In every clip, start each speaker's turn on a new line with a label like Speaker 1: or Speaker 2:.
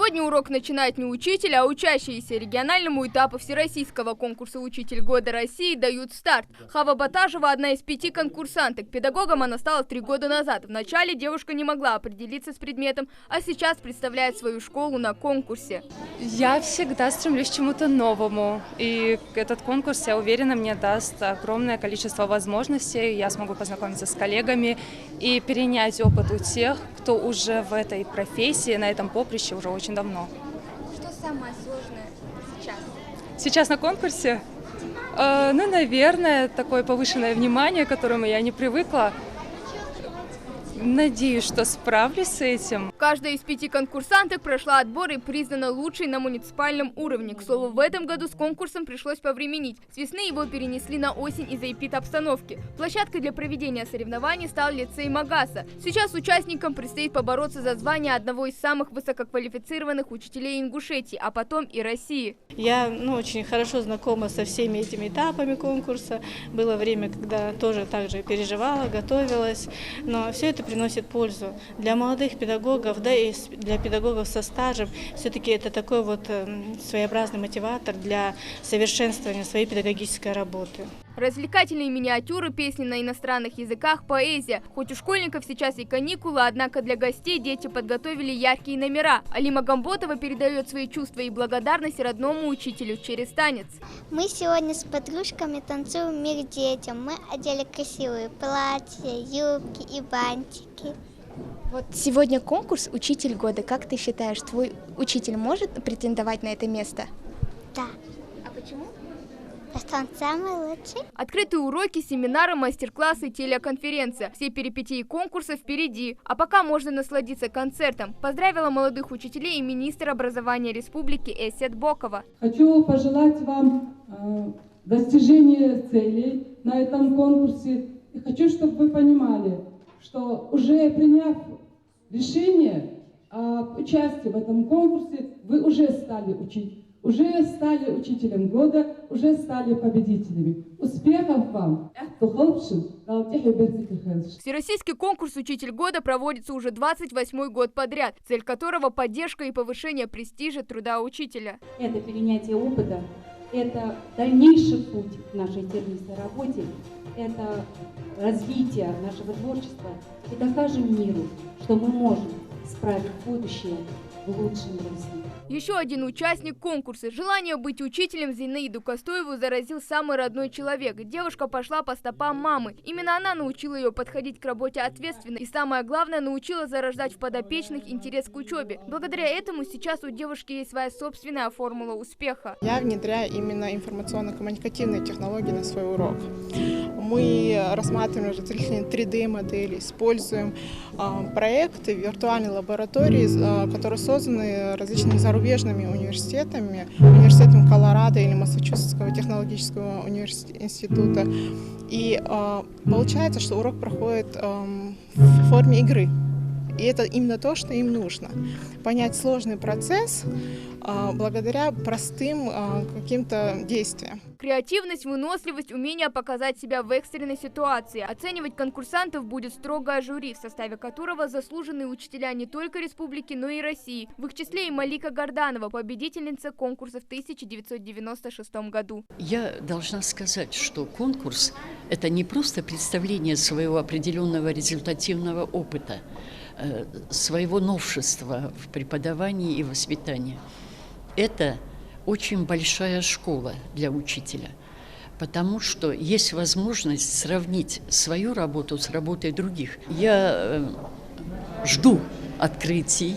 Speaker 1: Сегодня урок начинает не учитель, а учащиеся. Региональному этапу Всероссийского конкурса «Учитель года России» дают старт. Хава Батажева – одна из 5 конкурсанток. Педагогом она стала 3 года назад. Вначале девушка не могла определиться с предметом, а сейчас представляет свою школу на конкурсе.
Speaker 2: Я всегда стремлюсь к чему-то новому. И этот конкурс, я уверена, мне даст огромное количество возможностей. Я смогу познакомиться с коллегами и перенять опыт у тех, кто уже в этой профессии, на этом поприще уже очень давно.
Speaker 1: Что самое сложное сейчас?
Speaker 2: Сейчас на конкурсе? Наверное, такое повышенное внимание, к которому я не привыкла. Надеюсь, что справлюсь с этим.
Speaker 1: Каждая из 5 конкурсанток прошла отбор и признана лучшей на муниципальном уровне. К слову, в этом году с конкурсом пришлось повременить. С весны его перенесли на осень из-за эпидобстановки. Площадкой для проведения соревнований стал лицей Магаса. Сейчас участникам предстоит побороться за звание одного из самых высококвалифицированных учителей Ингушетии, а потом и России.
Speaker 3: Я очень хорошо знакома со всеми этими этапами конкурса. Было время, когда тоже так же переживала, готовилась, но все это приносит пользу для молодых педагогов, да и для педагогов со стажем. Все-таки это такой своеобразный мотиватор для совершенствования своей педагогической работы.
Speaker 1: Развлекательные миниатюры, песни на иностранных языках, поэзия. Хоть у школьников сейчас и каникулы, однако для гостей дети подготовили яркие номера. Алима Гамботова передает свои чувства и благодарность родному учителю через танец.
Speaker 4: Мы сегодня с подружками танцуем «Мир детям». Мы одели красивые платья, юбки и бантики.
Speaker 5: Вот сегодня конкурс «Учитель года». Как ты считаешь, твой учитель может претендовать на это место?
Speaker 4: Да.
Speaker 5: А почему?
Speaker 4: Потому что он самый лучший.
Speaker 1: Открытые уроки, семинары, мастер-классы, телеконференция. Все перипетии конкурса впереди. А пока можно насладиться концертом. Поздравила молодых учителей и министр образования республики Эсет Бокова.
Speaker 6: Хочу пожелать вам достижения целей на этом конкурсе. И хочу, чтобы вы понимали, что уже приняв решение об участии в этом конкурсе, вы уже стали учить. Уже стали учителем года, уже стали победителями. Успехов вам!
Speaker 1: Всероссийский конкурс «Учитель года» проводится уже 28-й год подряд, цель которого – поддержка и повышение престижа труда учителя.
Speaker 7: Это перенятие опыта, это дальнейший путь к нашей тернистой работе, это развитие нашего творчества. И докажем миру, что мы можем справить будущее в лучшем русле.
Speaker 1: Еще один участник конкурса. Желание быть учителем Зинаиду Костоеву заразил самый родной человек. Девушка пошла по стопам мамы. Именно она научила ее подходить к работе ответственно. И самое главное, научила зарождать в подопечных интерес к учебе. Благодаря этому сейчас у девушки есть своя собственная формула успеха.
Speaker 8: Я внедряю именно информационно-коммуникативные технологии на свой урок. Мы рассматриваем различные 3D-модели, используем проекты виртуальной лаборатории, которые созданы различными зарубежными университетами, университетом Колорадо или Массачусетского технологического института. И получается, что урок проходит в форме игры. И это именно то, что им нужно. Понять сложный процесс благодаря простым каким-то действиям.
Speaker 1: Креативность, выносливость, умение показать себя в экстренной ситуации. Оценивать конкурсантов будет строгое жюри, в составе которого заслуженные учителя не только республики, но и России. В их числе и Малика Горданова, победительница конкурса в 1996 году.
Speaker 9: Я должна сказать, что конкурс – это не просто представление своего определенного результативного опыта, своего новшества в преподавании и воспитании. Это очень большая школа для учителя, потому что есть возможность сравнить свою работу с работой других. Я жду открытий,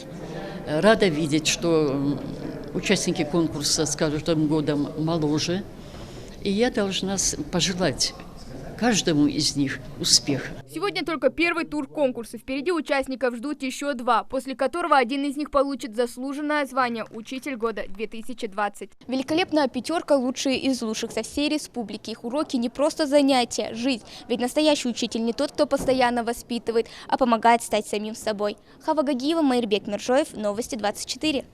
Speaker 9: рада видеть, что участники конкурса с каждым годом моложе, и я должна пожелать каждому из них успеха.
Speaker 1: Сегодня только первый тур конкурса. Впереди участников ждут еще 2, после которого один из них получит заслуженное звание «Учитель года 2020».
Speaker 5: Великолепная пятерка лучшие из лучших со всей республики. Их уроки не просто занятия, жизнь. Ведь настоящий учитель не тот, кто постоянно воспитывает, а помогает стать самим собой. Хава Гагиева, Майрбек Миржоев, Новости 24.